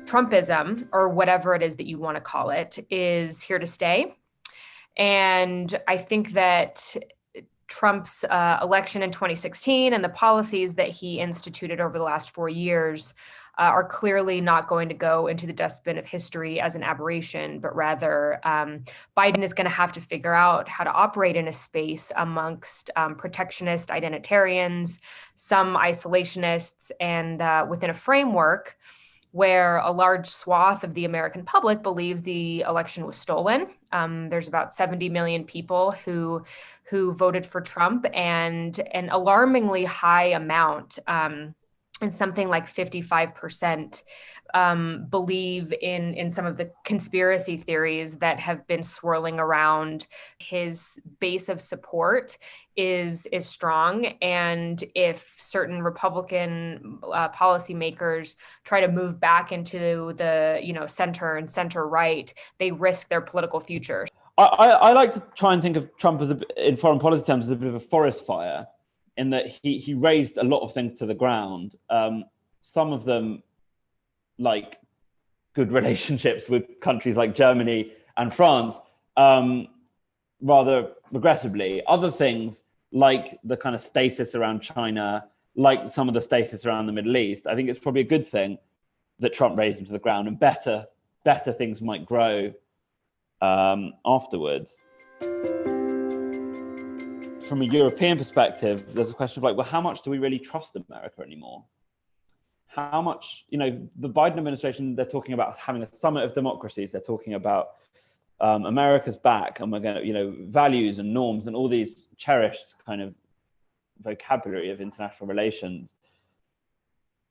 Trumpism, or whatever it is that you want to call it, is here to stay. And I think that Trump's election in 2016 and the policies that he instituted over the last 4 years are clearly not going to go into the dustbin of history as an aberration, but rather Biden is going to have to figure out how to operate in a space amongst protectionist identitarians, some isolationists, and within a framework where a large swath of the American public believes the election was stolen. There's about 70 million people who voted for Trump, and an alarmingly high amount, and something like 55%, believe in some of the conspiracy theories that have been swirling around. His base of support is strong, and if certain Republican policymakers try to move back into the center and center right, they risk their political future. I like to try and think of Trump as in foreign policy terms as a bit of a forest fire, in that he raised a lot of things to the ground. Some of them, like good relationships with countries like Germany and France, rather regrettably. Other things, like the kind of stasis around China, like some of the stasis around the Middle East, I think it's probably a good thing that Trump raised them to the ground, and better things might grow afterwards. From a European perspective, there's a question of like, well, how much do we really trust America anymore? How much, the Biden administration, they're talking about having a summit of democracies. They're talking about America's back, and we're going to, values and norms and all these cherished kind of vocabulary of international relations.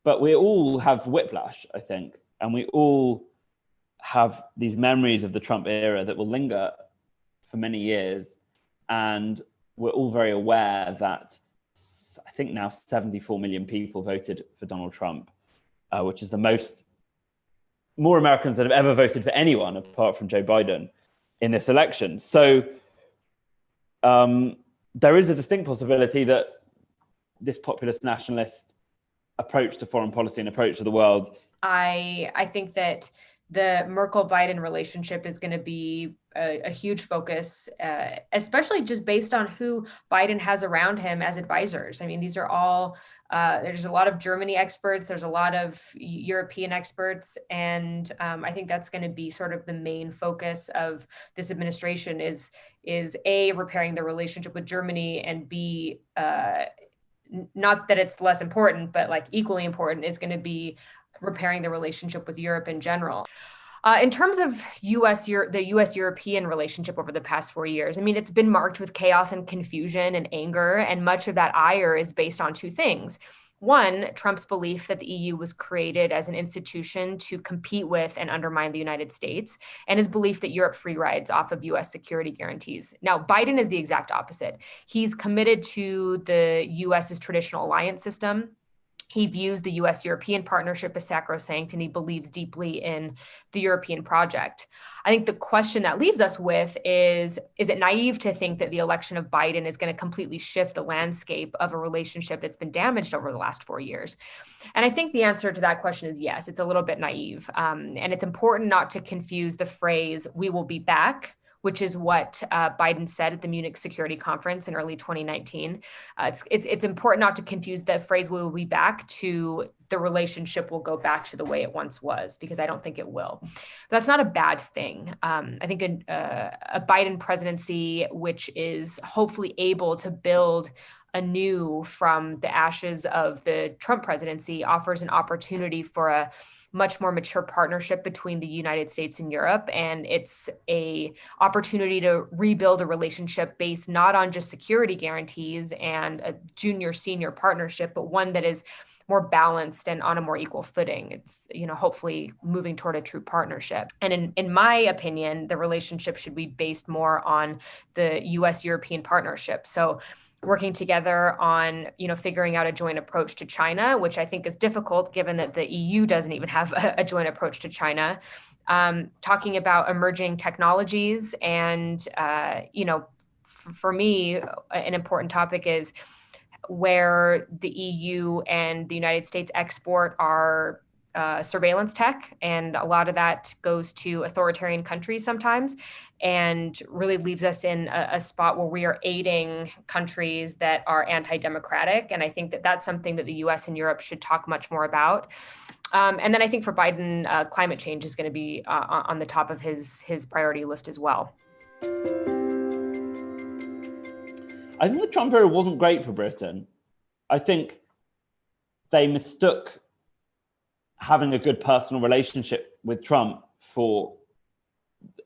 But we all have whiplash, I think, and we all have these memories of the Trump era that will linger for many years. And we're all very aware that I think now 74 million people voted for Donald Trump, which is more Americans that have ever voted for anyone apart from Joe Biden in this election. So there is a distinct possibility that this populist nationalist approach to foreign policy and approach to the world. I think that the Merkel-Biden relationship is going to be a huge focus, especially just based on who Biden has around him as advisors. I mean, these are all, there's a lot of Germany experts, there's a lot of European experts, and I think that's going to be sort of the main focus of this administration is A, repairing the relationship with Germany, and B, not that it's less important, but like equally important is going to be repairing the relationship with Europe in general. In terms of the U.S.-European relationship over the past 4 years, I mean, it's been marked with chaos and confusion and anger, and much of that ire is based on two things. One, Trump's belief that the EU was created as an institution to compete with and undermine the United States, and his belief that Europe free rides off of U.S. security guarantees. Now, Biden is the exact opposite. He's committed to the U.S.'s traditional alliance system. He views the U.S.-European partnership as sacrosanct, and he believes deeply in the European project. I think the question that leaves us with is it naive to think that the election of Biden is going to completely shift the landscape of a relationship that's been damaged over the last 4 years? And I think the answer to that question is yes, it's a little bit naive. And it's important not to confuse the phrase, "we will be back," which is what Biden said at the Munich Security Conference in early 2019. It's important not to confuse the phrase "we will be back" to the relationship will go back to the way it once was, because I don't think it will. But that's not a bad thing. I think a Biden presidency, which is hopefully able to build anew from the ashes of the Trump presidency, offers an opportunity for a much more mature partnership between the United States and Europe. And it's a opportunity to rebuild a relationship based not on just security guarantees and a junior-senior partnership, but one that is more balanced and on a more equal footing. It's, hopefully moving toward a true partnership. And in my opinion, the relationship should be based more on the U.S.-European partnership. So working together on, figuring out a joint approach to China, which I think is difficult given that the EU doesn't even have a joint approach to China. Talking about emerging technologies and, for me, an important topic is where the EU and the United States export our surveillance tech, and a lot of that goes to authoritarian countries sometimes, and really leaves us in a spot where we are aiding countries that are anti-democratic. And I think that that's something that the US and Europe should talk much more about. And then I think for Biden, climate change is going to be on the top of his priority list as well. I think the Trump era wasn't great for Britain. I think they mistook having a good personal relationship with Trump for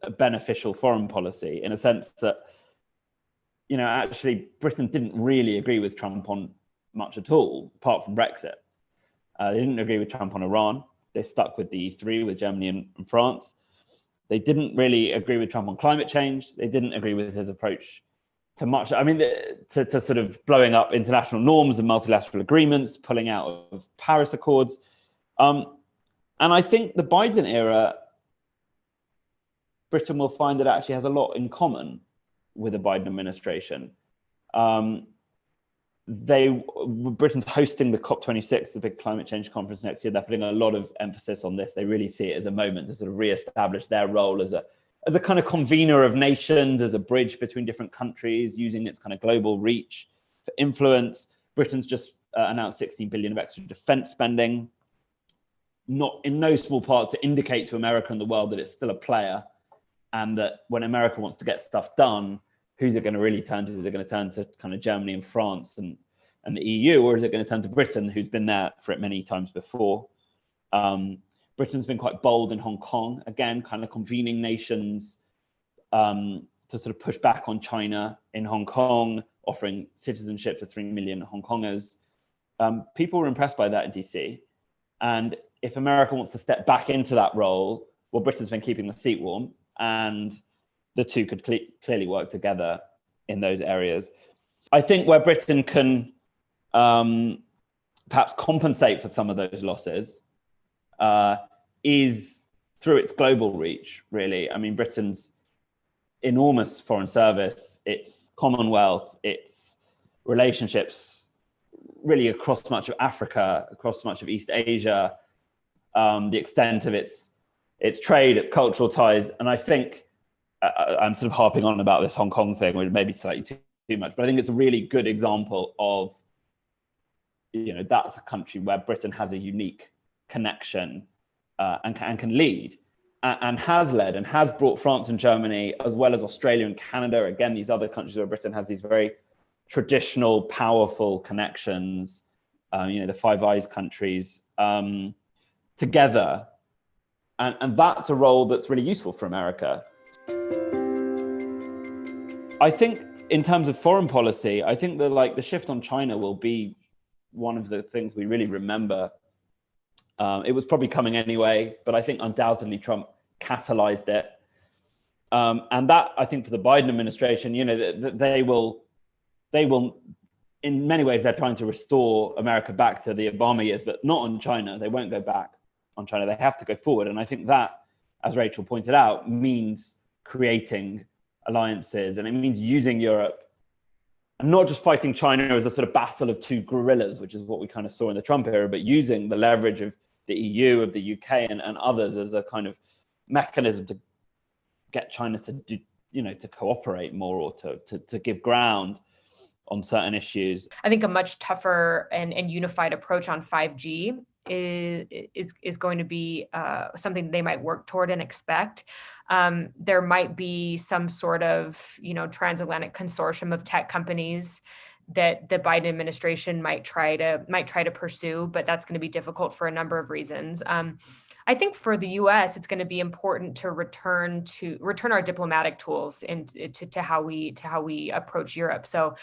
a beneficial foreign policy, in a sense that, actually Britain didn't really agree with Trump on much at all, apart from Brexit. They didn't agree with Trump on Iran. They stuck with the E3, with Germany and France. They didn't really agree with Trump on climate change. They didn't agree with his approach to much. I mean, to sort of blowing up international norms and multilateral agreements, pulling out of Paris Accords. And I think the Biden era, Britain will find that it actually has a lot in common with the Biden administration. Britain's hosting the COP26, the big climate change conference next year. They're putting a lot of emphasis on this. They really see it as a moment to sort of reestablish their role as a kind of convener of nations, as a bridge between different countries, using its kind of global reach for influence. Britain's just announced 16 billion of extra defense spending, not in no small part to indicate to America and the world that it's still a player, and that when America wants to get stuff done, who's it going to really turn to? Is it going to turn to kind of Germany and France and the EU, or is it going to turn to Britain, who's been there for it many times before? Britain's been quite bold in Hong Kong, again, kind of convening nations to sort of push back on China in Hong Kong, offering citizenship to 3 million Hong Kongers. People were impressed by that in DC. And if America wants to step back into that role, well, Britain's been keeping the seat warm, and the two could clearly work together in those areas. I think where Britain can perhaps compensate for some of those losses is through its global reach, really. I mean, Britain's enormous foreign service, its Commonwealth, its relationships really across much of Africa, across much of East Asia, the extent of its trade, its cultural ties. And I think I'm sort of harping on about this Hong Kong thing, which may be slightly too much, but I think it's a really good example of, that's a country where Britain has a unique connection and can lead, and has led and has brought France and Germany, as well as Australia and Canada, again, these other countries where Britain has these very traditional, powerful connections, the Five Eyes countries, together. And that's a role that's really useful for America. I think in terms of foreign policy, I think that the shift on China will be one of the things we really remember. It was probably coming anyway, but I think undoubtedly Trump catalyzed it. And that, I think, for the Biden administration, they will, in many ways, they're trying to restore America back to the Obama years, but not on China. They won't go back on China. They have to go forward. And I think that, as Rachel pointed out, means creating alliances, and it means using Europe and not just fighting China as a sort of battle of two guerrillas, which is what we kind of saw in the Trump era, but using the leverage of the EU, of the UK and others as a kind of mechanism to get China to do, to cooperate more, or to give ground on certain issues. I think a much tougher and unified approach on 5G is going to be something they might work toward and expect. There might be some sort of, transatlantic consortium of tech companies that the Biden administration might try to pursue, but that's going to be difficult for a number of reasons. I think for the U.S., it's going to be important to return our diplomatic tools to how we approach Europe. So,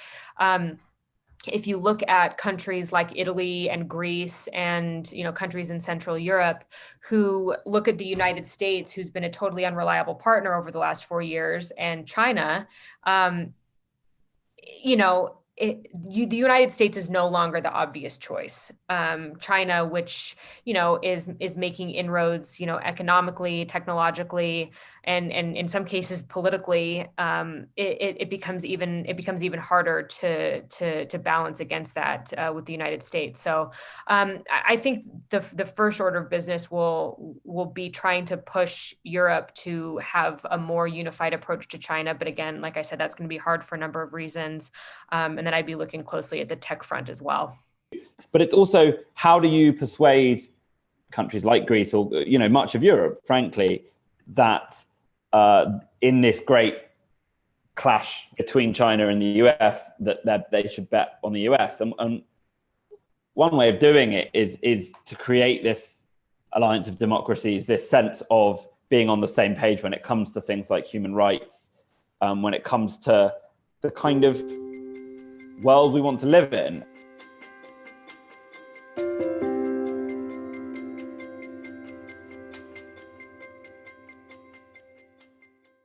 if you look at countries like Italy and Greece and countries in Central Europe who look at the United States, who's been a totally unreliable partner over the last 4 years, and China, the United States is no longer the obvious choice. China, which is making inroads, economically, technologically, and in some cases politically, it becomes even harder to balance against that with the United States. So I think the first order of business will be trying to push Europe to have a more unified approach to China. But again, like I said, that's going to be hard for a number of reasons. And then I'd be looking closely at the tech front as well. But it's also, how do you persuade countries like Greece or much of Europe, frankly, that in this great clash between China and the US, that they should bet on the US? And one way of doing it is to create this alliance of democracies, this sense of being on the same page when it comes to things like human rights, when it comes to the kind of world we want to live in.